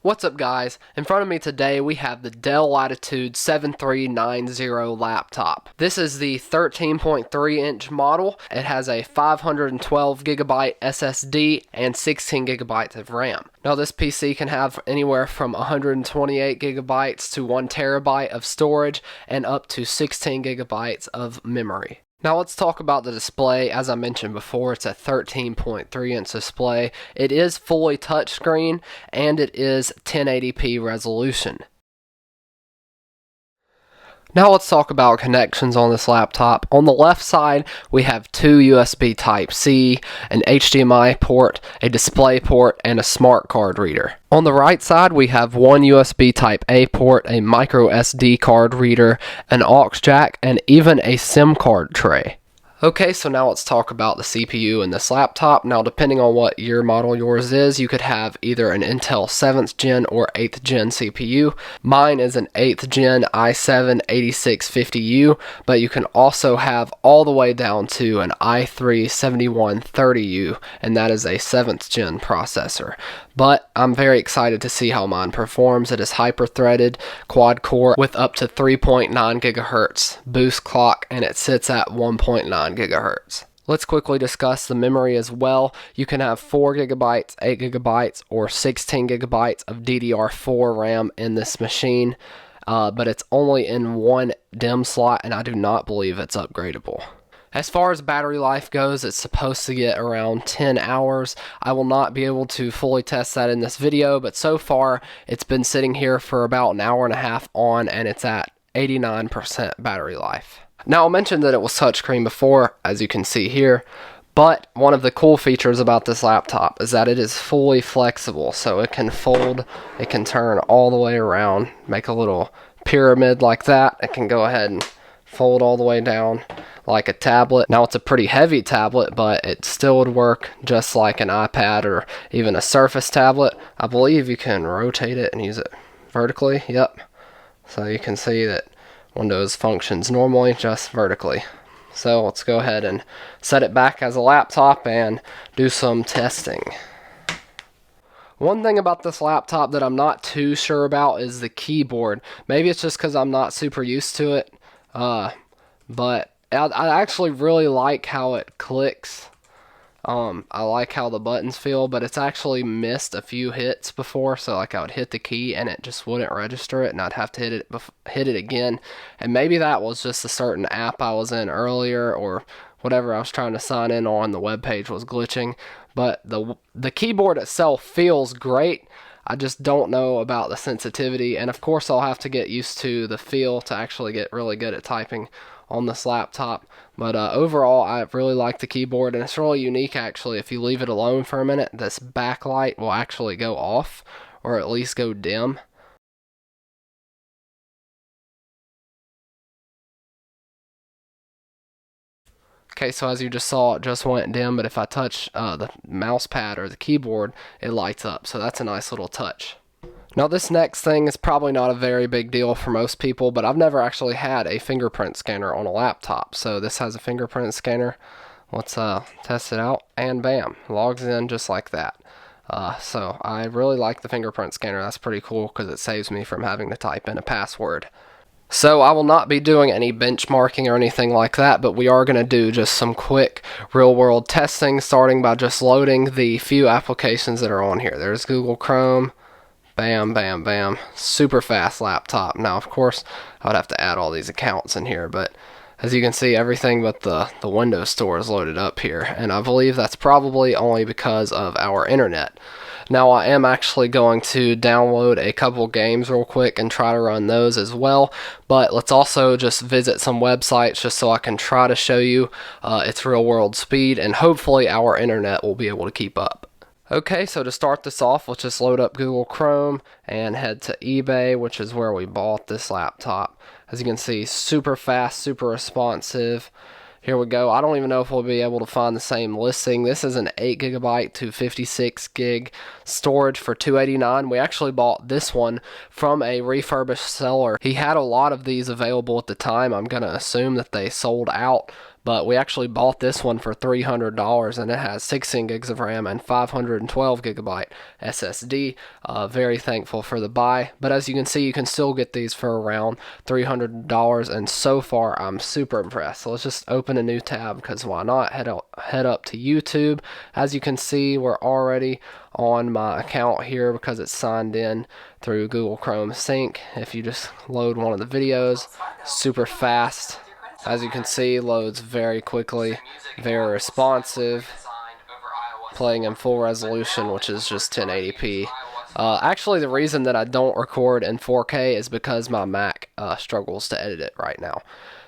What's up, guys? In front of me today we have the Dell Latitude 7390 laptop. This is the 13.3 inch model. It has a 512 gigabyte SSD and 16 gigabytes of RAM. Now this PC can have anywhere from 128 gigabytes to 1 terabyte of storage and up to 16 gigabytes of memory. Now let's talk about the display. As I mentioned before, it's a 13.3 inch display. It is fully touchscreen and it is 1080p resolution. Now let's talk about connections on this laptop. On the left side, we have two USB Type-C, an HDMI port, a display port, and a smart card reader. On the right side, we have one USB Type-A port, a micro SD card reader, an aux jack, and even a SIM card tray. Okay, so now let's talk about the CPU in this laptop. Now, depending on what year model yours is, you could have either an Intel 7th gen or 8th gen CPU. Mine is an 8th gen i7-8650U, but you can also have all the way down to an i3-7130U, and that is a 7th gen processor. But I'm very excited to see how mine performs. It is hyper-threaded, quad-core with up to 3.9 gigahertz boost clock, and it sits at 1.9 gigahertz. Let's quickly discuss the memory as well. You can have 4 gigabytes, 8 gigabytes, or 16 gigabytes of DDR4 RAM in this machine, but it's only in one DIMM slot, and I do not believe it's upgradable. As far as battery life goes, it's supposed to get around 10 hours. I will not be able to fully test that in this video, but so far it's been sitting here for about an hour and a half on, and it's at 89% battery life. Now, I mentioned that it was touchscreen before, as you can see here, but one of the cool features about this laptop is that it is fully flexible, so it can fold, it can turn all the way around, make a little pyramid like that. It can go ahead and fold all the way down like a tablet. Now, it's a pretty heavy tablet, but it still would work just like an iPad or even a Surface tablet. I believe you can rotate it and use it vertically. Yep. So you can see that Windows functions normally just vertically. So let's go ahead and set it back as a laptop and do some testing. One thing about this laptop that I'm not too sure about is the keyboard. Maybe it's just because I'm not super used to it, but I actually really like how it clicks. I like how the buttons feel, but it's actually missed a few hits before. So like I would hit the key and it just wouldn't register it, and I'd have to hit it again. And maybe that was just a certain app I was in earlier, or whatever I was trying to sign in on, the web page was glitching. But the keyboard itself feels great. I just don't know about the sensitivity, and of course I'll have to get used to the feel to actually get really good at typing on this laptop. But overall, I really like the keyboard, and it's really unique actually. If you leave it alone for a minute, this backlight will actually go off, or at least go dim. Okay, so as you just saw, it just went dim, but if I touch the mouse pad or the keyboard, it lights up. So that's a nice little touch. Now, this next thing is probably not a very big deal for most people, but I've never actually had a fingerprint scanner on a laptop. So this has a fingerprint scanner. Let's test it out, and bam, logs in just like that. So I really like the fingerprint scanner. That's pretty cool because it saves me from having to type in a password. So I will not be doing any benchmarking or anything like that, but we are going to do just some quick real-world testing, starting by just loading the few applications that are on here. There's Google Chrome. Bam, bam, bam. Super fast laptop. Now, of course, I would have to add all these accounts in here, but as you can see, everything but the Windows Store is loaded up here, and I believe that's probably only because of our internet. Now, I am actually going to download a couple games real quick and try to run those as well, but let's also just visit some websites just so I can try to show you its real-world speed, and hopefully our internet will be able to keep up. Okay, so to start this off, let's just load up Google Chrome and head to eBay, which is where we bought this laptop. As you can see, super fast, super responsive. Here we go. I don't even know if we'll be able to find the same listing. This is an 8 gigabyte to 56 gig storage for $289. We actually bought this one from a refurbished seller. He had a lot of these available at the time. I'm going to assume that they sold out, but we actually bought this one for $300, and it has 16 gigs of RAM and 512 gigabyte SSD. Very thankful for the buy, but as you can see, you can still get these for around $300, and so far I'm super impressed. So let's just open a new tab, because why not? Head up to YouTube. As you can see, we're already on my account here because it's signed in through Google Chrome Sync. If you just load one of the videos, super fast. As you can see, loads very quickly, very responsive, playing in full resolution, which is just 1080p. Actually, the reason that I don't record in 4K is because my Mac struggles to edit it right now.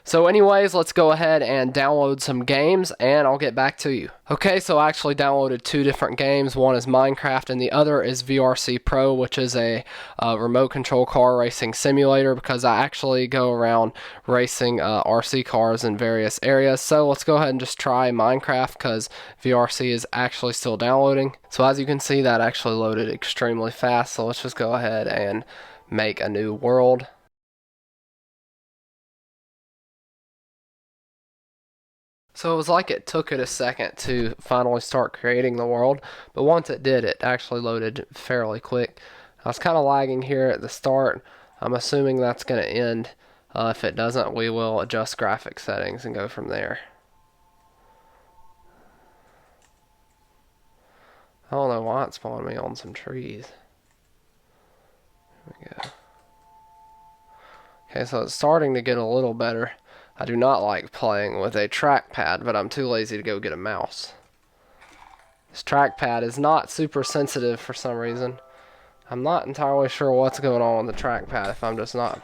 So anyways, let's go ahead and download some games, and I'll get back to you. Okay, so I actually downloaded two different games. One is Minecraft, and the other is VRC Pro, which is a remote control car racing simulator, because I actually go around racing RC cars in various areas. So let's go ahead and just try Minecraft, because VRC is actually still downloading. So as you can see, that actually loaded extremely fast. So let's just go ahead and make a new world. So it was like it took it a second to finally start creating the world, but once it did, it actually loaded fairly quick. I was kind of lagging here at the start. I'm assuming that's going to end. If it doesn't, we will adjust graphic settings and go from there. I don't know why it spawned me on some trees. Here we go. Okay, so it's starting to get a little better. I do not like playing with a trackpad, but I'm too lazy to go get a mouse. This trackpad is not super sensitive for some reason. I'm not entirely sure what's going on with the trackpad, if I'm just not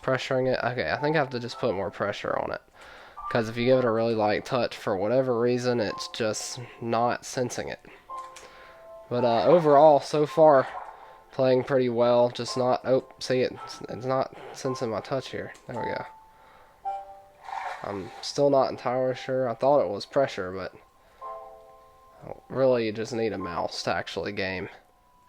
pressuring it. Okay, I think I have to just put more pressure on it, because if you give it a really light touch, for whatever reason, it's just not sensing it. But overall, so far, playing pretty well. Just not, oh, see, it's not sensing my touch here. There we go. I'm still not entirely sure. I thought it was pressure, but really you just need a mouse to actually game.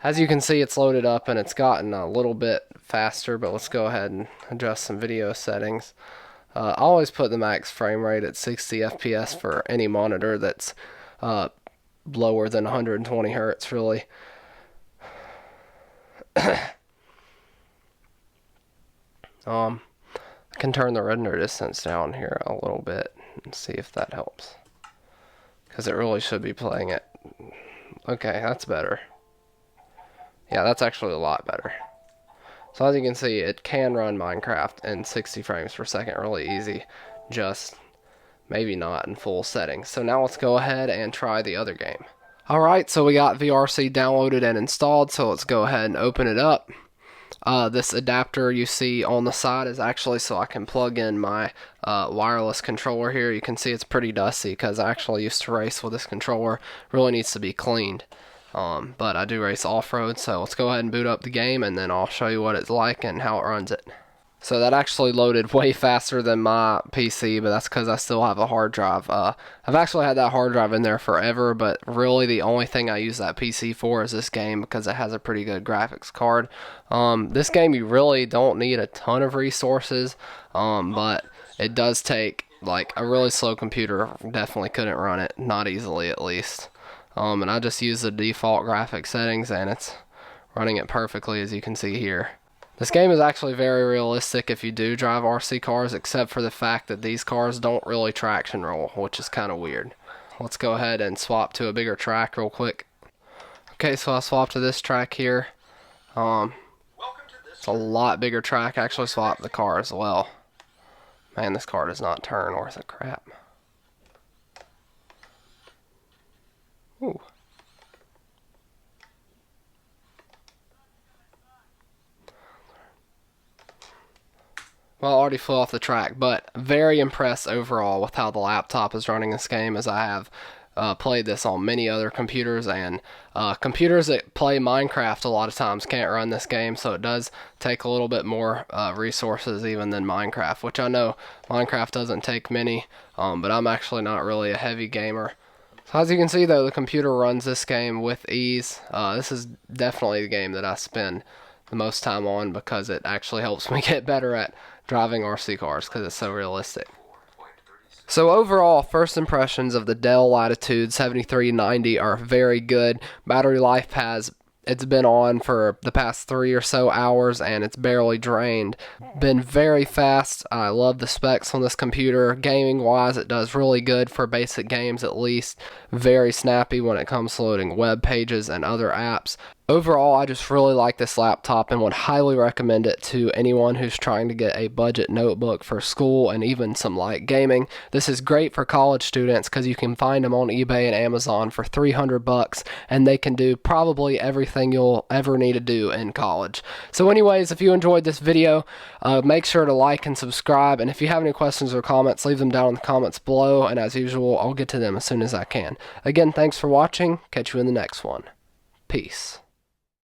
As you can see, it's loaded up and it's gotten a little bit faster, but let's go ahead and adjust some video settings. I always put the max frame rate at 60 FPS for any monitor that's lower than 120 Hertz, really. I can turn the render distance down here a little bit and see if that helps, because it really should be playing it. Okay, that's better. Yeah, that's actually a lot better. So as you can see, it can run Minecraft in 60 frames per second really easy, just maybe not in full settings. So now let's go ahead and try the other game. Alright, so we got VRC downloaded and installed, so let's go ahead and open it up. This adapter you see on the side is actually so I can plug in my wireless controller here. You can see it's pretty dusty because I actually used to race with this controller. Really needs to be cleaned. But I do race off-road, so let's go ahead and boot up the game, and then I'll show you what it's like and how it runs it. So that actually loaded way faster than my PC, but that's because I still have a hard drive. I've actually had that hard drive in there forever, but really the only thing I use that PC for is this game, because it has a pretty good graphics card. This game, you really don't need a ton of resources, but it does take, like, a really slow computer definitely couldn't run it, not easily at least. And I just use the default graphic settings, and it's running it perfectly, as you can see here. This game is actually very realistic if you do drive RC cars, except for the fact that these cars don't really traction roll, which is kind of weird. Let's go ahead and swap to a bigger track real quick. Okay, so I swapped to this track here. It's a lot bigger track. I actually swapped the car as well. Man, this car does not turn worth a crap. Ooh. Well, I already flew off the track, but very impressed overall with how the laptop is running this game, as I have played this on many other computers, and computers that play Minecraft a lot of times can't run this game, so it does take a little bit more resources even than Minecraft, which I know Minecraft doesn't take many, but I'm actually not really a heavy gamer. So as you can see, though, the computer runs this game with ease. This is definitely the game that I spend the most time on, because it actually helps me get better at driving RC cars, because it's so realistic. So overall, first impressions of the Dell Latitude 7390 are very good. Battery life it's been on for the past 3 or so hours and it's barely drained. Been very fast. I love the specs on this computer. Gaming wise, it does really good for basic games at least. Very snappy when it comes to loading web pages and other apps. Overall, I just really like this laptop and would highly recommend it to anyone who's trying to get a budget notebook for school and even some light gaming. This is great for college students because you can find them on eBay and Amazon for $300 and they can do probably everything you'll ever need to do in college. So anyways, if you enjoyed this video, make sure to like and subscribe, and if you have any questions or comments, leave them down in the comments below, and as usual, I'll get to them as soon as I can. Again, thanks for watching. Catch you in the next one. Peace.